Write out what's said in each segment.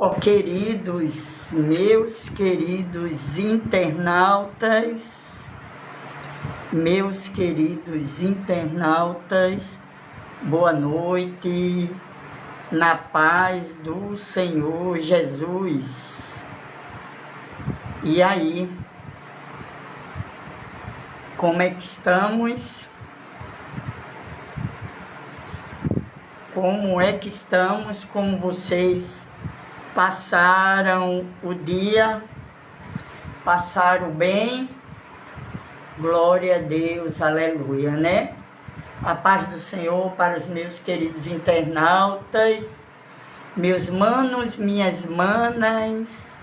Ó queridos, meus queridos internautas, boa noite, na paz do Senhor Jesus. E aí, como é que estamos? Como é que estamos? Como vocês passaram o dia? Passaram bem? Glória a Deus, aleluia, né? A paz do Senhor para os meus queridos internautas, meus manos, minhas manas,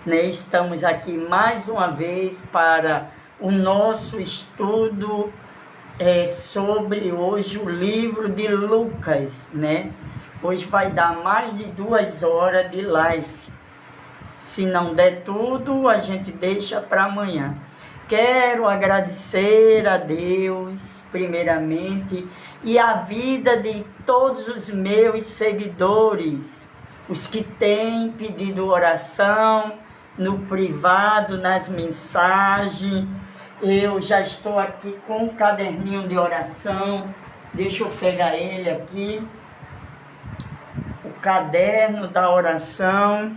né? Estamos aqui mais uma vez para o nosso estudo sobre hoje o livro de Lucas, né? Hoje vai dar mais de 2 horas de live. Se não der tudo, a gente deixa para amanhã. Quero agradecer a Deus, primeiramente, e a vida de todos os meus seguidores, os que têm pedido oração no privado, nas mensagens. Eu já estou aqui com um caderninho de oração. Deixa eu pegar ele aqui. O caderno da oração.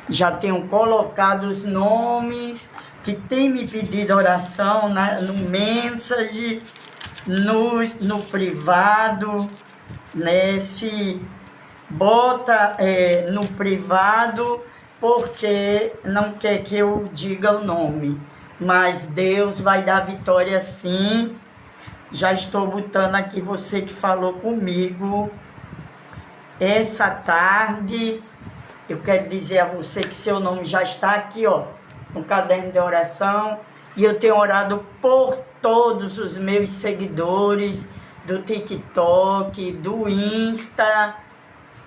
Já tenho colocado os nomes que tem me pedido oração no mensagem, no privado, né? Se bota no privado porque não quer que eu diga o nome. Mas Deus vai dar vitória sim. Já estou botando aqui você que falou comigo essa tarde. Eu quero dizer a você que seu nome já está aqui, ó, no caderno de oração. E eu tenho orado por todos os meus seguidores do TikTok, do Insta,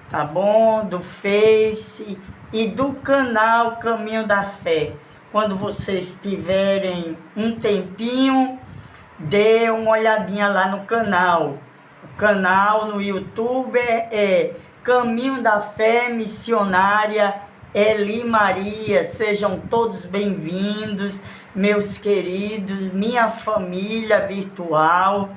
tá bom? Do Face e do canal Caminho da Fé. Quando vocês tiverem um tempinho, dê uma olhadinha lá no canal. O canal no YouTube é Caminho da Fé Missionária Eli Maria. Sejam todos bem-vindos, meus queridos, minha família virtual,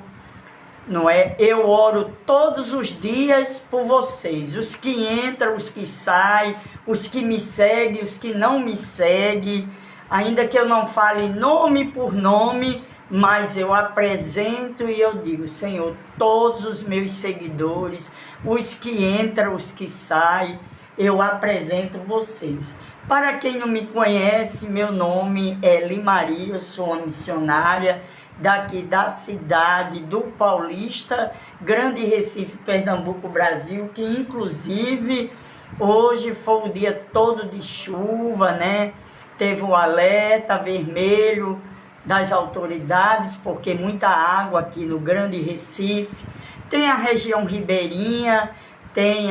não é? Eu oro todos os dias por vocês, os que entram, os que saem, os que me seguem, os que não me seguem. Ainda que eu não fale nome por nome, mas eu apresento e eu digo: Senhor, todos os meus seguidores, os que entram, os que saem, eu apresento vocês. Para quem não me conhece, meu nome é Eli Maria, eu sou uma missionária daqui da cidade do Paulista, Grande Recife, Pernambuco, Brasil, que inclusive hoje foi o dia todo de chuva, né? Teve o alerta vermelho das autoridades, porque muita água aqui no Grande Recife. Tem a região ribeirinha, tem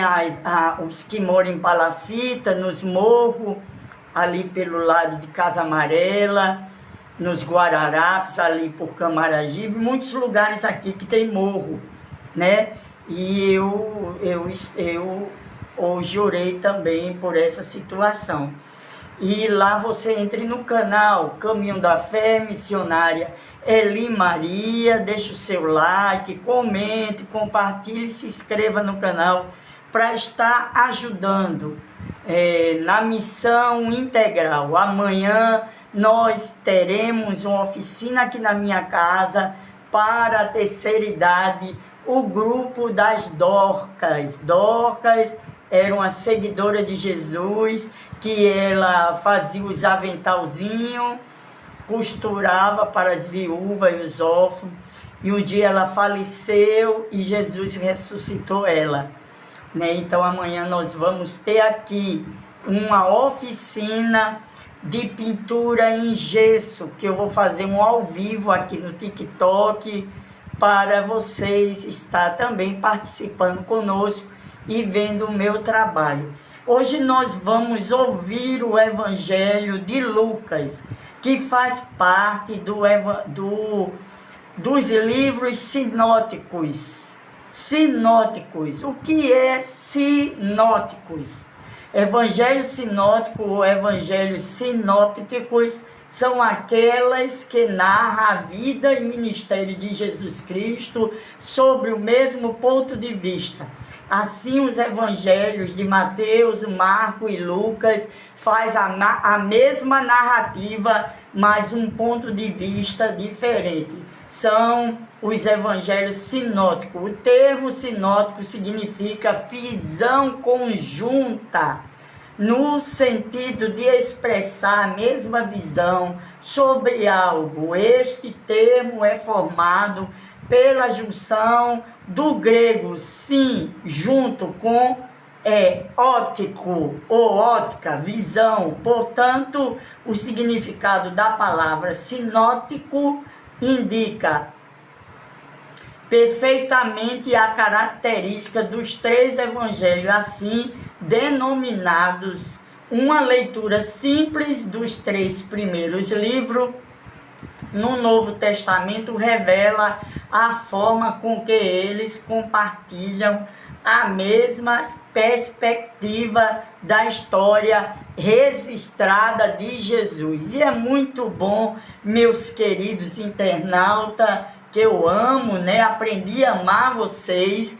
os que moram em Palafita, nos morros, ali pelo lado de Casa Amarela, nos Guararapes, ali por Camaragibe, muitos lugares aqui que tem morro, né? E eu hoje orei também por essa situação. E lá você entre no canal Caminho da Fé Missionária Eli Maria, deixa o seu like, comente, compartilhe, se inscreva no canal para estar ajudando na missão integral. Amanhã nós teremos uma oficina aqui na minha casa para a terceira idade, o grupo das Dorcas. Dorcas era uma seguidora de Jesus, que ela fazia os aventalzinhos, costurava para as viúvas e os órfãos. E um dia ela faleceu e Jesus ressuscitou ela, né? Então amanhã nós vamos ter aqui uma oficina de pintura em gesso, que eu vou fazer um ao vivo aqui no TikTok, para vocês estar também participando conosco e vendo o meu trabalho. Hoje nós vamos ouvir o Evangelho de Lucas, que faz parte dos livros sinóticos, sinóticos. O que é sinóticos? Evangelhos sinóticos ou evangelhos sinópticos são aquelas que narram a vida e ministério de Jesus Cristo sobre o mesmo ponto de vista. Assim, os evangelhos de Mateus, Marcos e Lucas faz a mesma narrativa, mas um ponto de vista diferente. São os evangelhos sinóticos. O termo sinótico significa visão conjunta, no sentido de expressar a mesma visão sobre algo. Este termo é formado pela junção do grego sim, junto com ótico ou ótica, visão. Portanto, o significado da palavra sinótico indica perfeitamente a característica dos três evangelhos, assim denominados. Uma leitura simples dos três primeiros livros no Novo Testamento revela a forma com que eles compartilham a mesma perspectiva da história registrada de Jesus. E é muito bom, meus queridos internautas, que eu amo, né? Aprendi a amar vocês,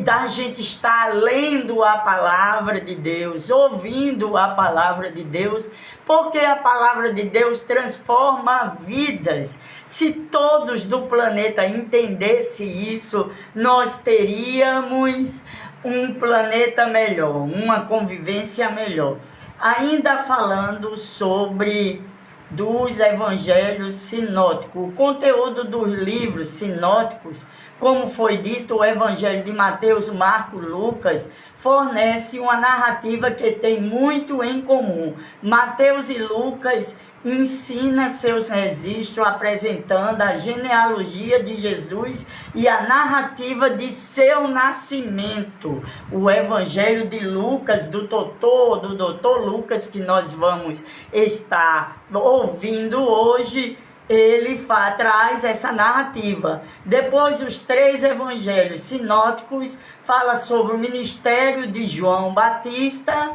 da gente estar lendo a palavra de Deus, ouvindo a palavra de Deus, porque a palavra de Deus transforma vidas. Se todos do planeta entendessem isso, nós teríamos um planeta melhor, uma convivência melhor. Ainda falando sobre dos evangelhos sinóticos. O conteúdo dos livros sinóticos, como foi dito, o evangelho de Mateus, Marcos, Lucas, fornece uma narrativa que tem muito em comum. Mateus e Lucas ensinam seus registros apresentando a genealogia de Jesus e a narrativa de seu nascimento. O evangelho de Lucas, do doutor Lucas, que nós vamos estar ouvindo hoje, ele traz essa narrativa. Depois, os três evangelhos sinóticos falam sobre o ministério de João Batista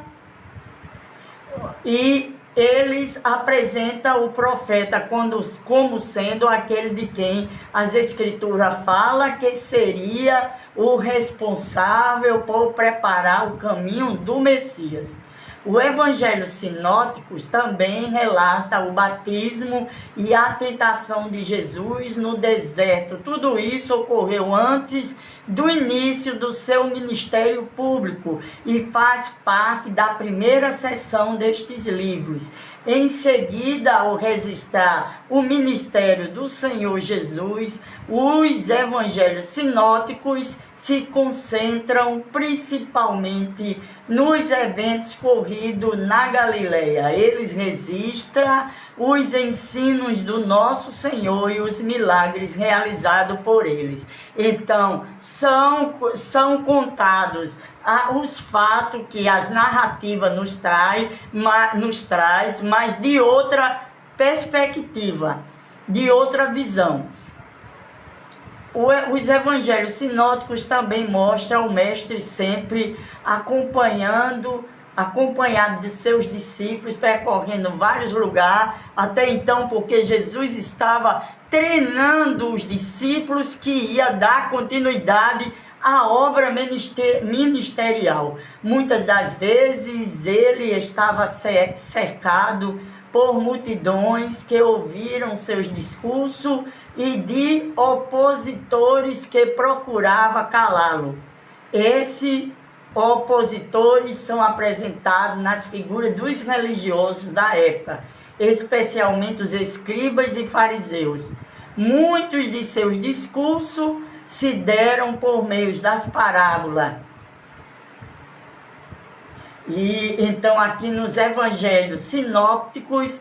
e eles apresentam o profeta como sendo aquele de quem as escrituras falam que seria o responsável por preparar o caminho do Messias. O evangelho sinótico também relata o batismo e a tentação de Jesus no deserto. Tudo isso ocorreu antes do início do seu ministério público e faz parte da primeira seção destes livros. Em seguida, ao registrar o ministério do Senhor Jesus, os evangelhos sinóticos se concentram principalmente nos eventos corridos na Galileia. Eles registram os ensinos do nosso Senhor e os milagres realizados por eles. Então, são contados os fatos que as narrativas nos traz, mas de outra perspectiva, de outra visão. Os evangelhos sinóticos também mostram o mestre sempre acompanhado de seus discípulos, percorrendo vários lugares, até então porque Jesus estava treinando os discípulos que ia dar continuidade à obra ministerial. Muitas das vezes ele estava cercado por multidões que ouviram seus discursos e de opositores que procuravam calá-lo. Esses opositores são apresentados nas figuras dos religiosos da época, especialmente os escribas e fariseus. Muitos de seus discursos se deram por meio das parábolas. E então aqui nos evangelhos sinópticos,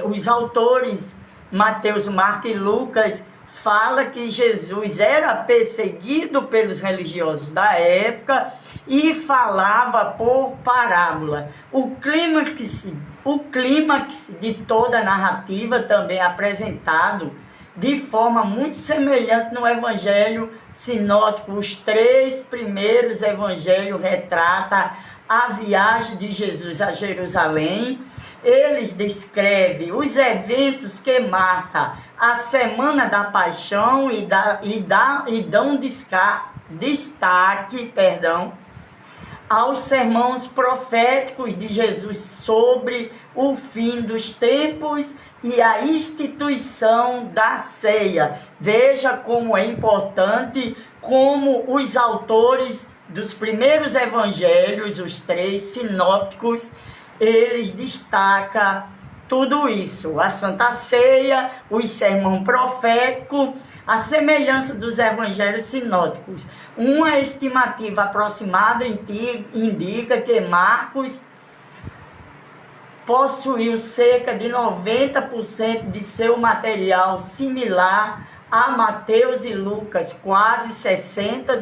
os autores Mateus, Marcos e Lucas fala que Jesus era perseguido pelos religiosos da época e falava por parábola. O clímax de toda a narrativa também apresentado de forma muito semelhante no Evangelho sinótico. Os 3 primeiros evangelhos retratam a viagem de Jesus a Jerusalém. Eles descrevem os eventos que marcam a Semana da Paixão e dão destaque aos sermões proféticos de Jesus sobre o fim dos tempos e a instituição da ceia. Veja como é importante, como os autores dos primeiros evangelhos, os 3 sinópticos, eles destacam tudo isso, a Santa Ceia, o sermão profético, a semelhança dos evangelhos sinóticos. Uma estimativa aproximada indica que Marcos possuiu cerca de 90% de seu material similar a Mateus e Lucas, quase 60%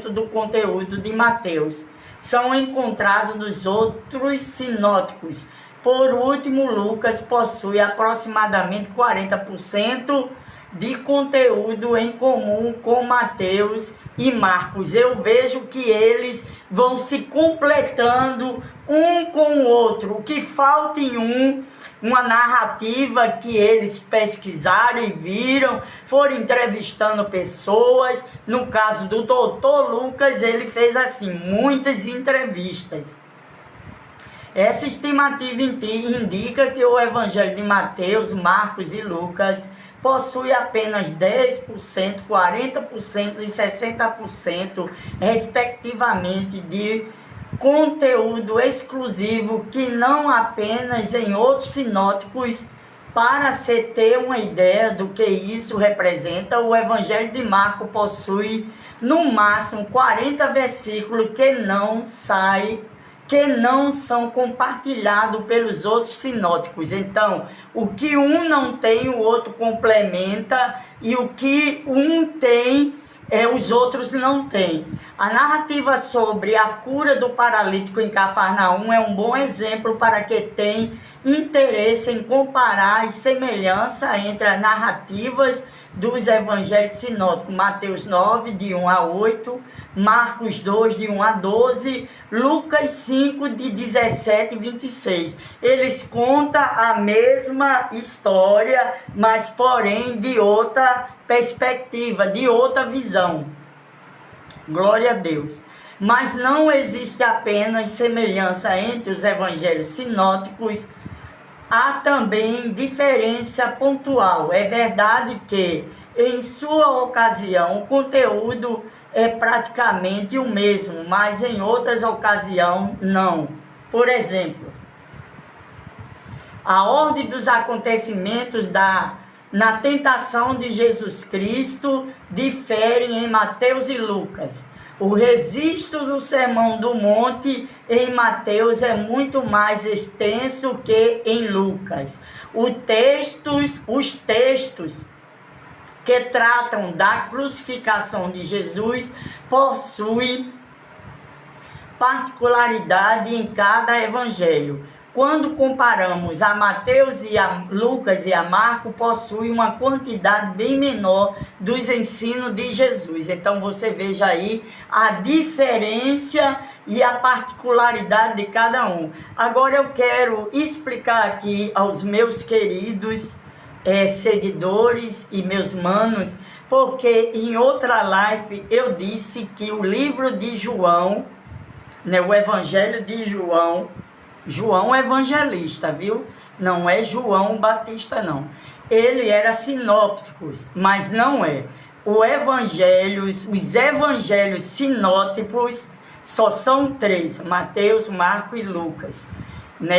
do conteúdo de Mateus são encontrados nos outros sinóticos. Por último, Lucas possui aproximadamente 40% de conteúdo em comum com Mateus e Marcos. Eu vejo que eles vão se completando um com o outro. O que falta em uma narrativa que eles pesquisaram e viram, foram entrevistando pessoas. No caso do Dr. Lucas, ele fez assim, muitas entrevistas. Essa estimativa indica que o Evangelho de Mateus, Marcos e Lucas possui apenas 10%, 40% e 60%, respectivamente, de conteúdo exclusivo que não apenas em outros sinóticos. Para se ter uma ideia do que isso representa, o Evangelho de Marcos possui no máximo 40 versículos que não são compartilhados pelos outros sinóticos. Então, o que um não tem, o outro complementa, e o que um tem, os outros não têm. A narrativa sobre a cura do paralítico em Cafarnaum é um bom exemplo para quem tem interesse em comparar as semelhanças entre as narrativas dos evangelhos sinóticos. Mateus 9, de 1 a 8, Marcos 2, de 1 a 12, Lucas 5, de 17 e 26. Eles contam a mesma história, mas porém de outra perspectiva, de outra visão. Glória a Deus. Mas não existe apenas semelhança entre os evangelhos sinóticos, há também diferença pontual. É verdade que, em sua ocasião, o conteúdo é praticamente o mesmo, mas em outras ocasiões não. Por exemplo, a ordem dos acontecimentos na tentação de Jesus Cristo difere em Mateus e Lucas. O registro do Sermão do Monte em Mateus é muito mais extenso que em Lucas. Os textos que tratam da crucificação de Jesus possuem particularidade em cada evangelho. Quando comparamos a Mateus e a Lucas e a Marcos, possui uma quantidade bem menor dos ensinos de Jesus. Então você veja aí a diferença e a particularidade de cada um. Agora eu quero explicar aqui aos meus queridos seguidores e meus manos, porque em outra live eu disse que o livro de João, o Evangelho de João evangelista, viu? Não é João Batista, não. Ele era sinóptico, mas não é. Os evangelhos sinóticos só são 3, Mateus, Marcos e Lucas.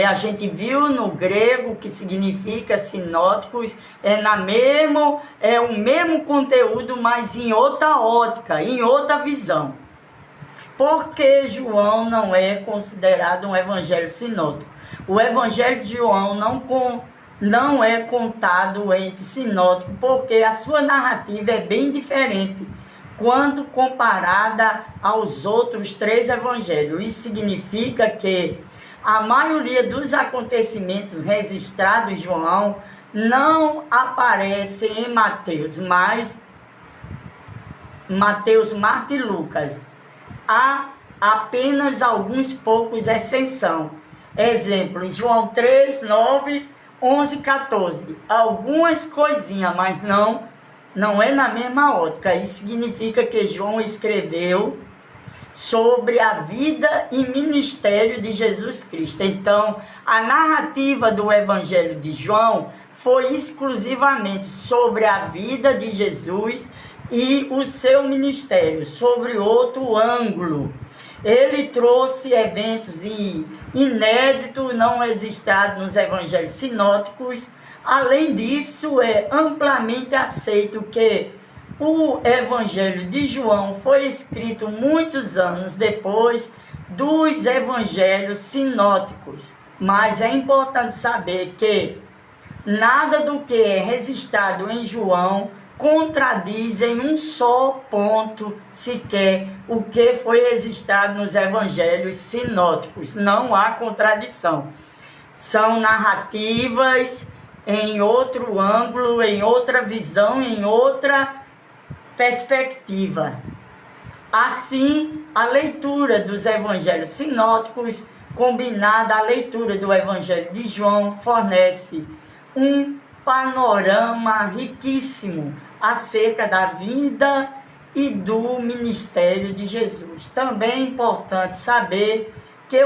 A gente viu no grego que significa sinóticos, é o mesmo conteúdo, mas em outra ótica, em outra visão. Porque João não é considerado um evangelho sinótico? O evangelho de João não é contado entre sinóticos, porque a sua narrativa é bem diferente quando comparada aos outros 3 evangelhos. Isso significa que a maioria dos acontecimentos registrados em João não aparecem em Mateus, mas Mateus, Marcos e Lucas. Há apenas alguns poucos exceção. Exemplo, em João 3, 9, 11, 14. Algumas coisinhas, mas não é na mesma ótica. Isso significa que João escreveu sobre a vida e ministério de Jesus Cristo. Então, a narrativa do Evangelho de João foi exclusivamente sobre a vida de Jesus e o seu ministério, sobre outro ângulo. Ele trouxe eventos inéditos, não registrados nos evangelhos sinóticos. Além disso, é amplamente aceito que o Evangelho de João foi escrito muitos anos depois dos evangelhos sinóticos. Mas é importante saber que nada do que é registrado em João contradiz em um só ponto sequer o que foi registrado nos evangelhos sinóticos. Não há contradição. São narrativas em outro ângulo, em outra visão, em outra perspectiva. Assim, a leitura dos evangelhos sinóticos, combinada à leitura do Evangelho de João, fornece um panorama riquíssimo acerca da vida e do ministério de Jesus. Também é importante saber que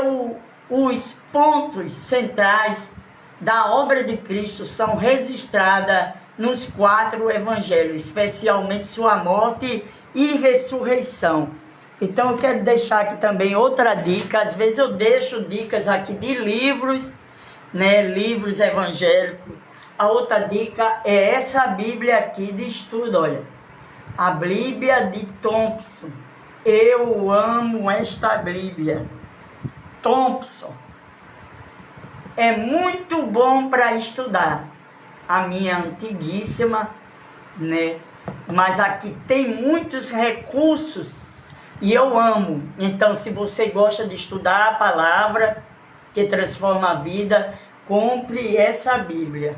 os pontos centrais da obra de Cristo são registradas nos 4 evangelhos, especialmente sua morte e ressurreição. Então eu quero deixar aqui também outra dica. Às vezes eu deixo dicas aqui de livros, né, livros evangélicos. A outra dica é essa Bíblia aqui de estudo, olha. A Bíblia de Thompson. Eu amo esta Bíblia. Thompson. É muito bom para estudar. A minha antiguíssima, né? Mas aqui tem muitos recursos e eu amo. Então, se você gosta de estudar a palavra que transforma a vida, compre essa Bíblia.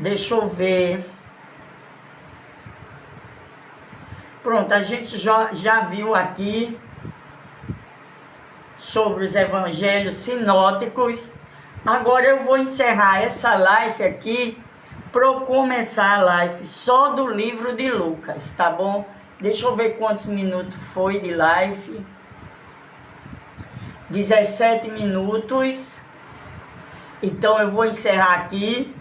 Deixa eu ver. Pronto, a gente já viu aqui sobre os evangelhos sinóticos. Agora eu vou encerrar essa live aqui para começar a live só do livro de Lucas, tá bom? Deixa eu ver quantos minutos foi de live. 17 minutos. Então eu vou encerrar aqui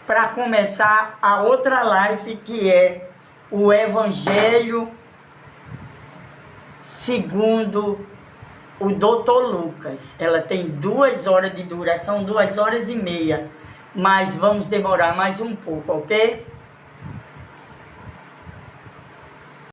para começar a outra live, que é o Evangelho segundo o Dr. Lucas. Ela tem 2 horas de duração, 2 horas e meia. Mas vamos demorar mais um pouco, ok?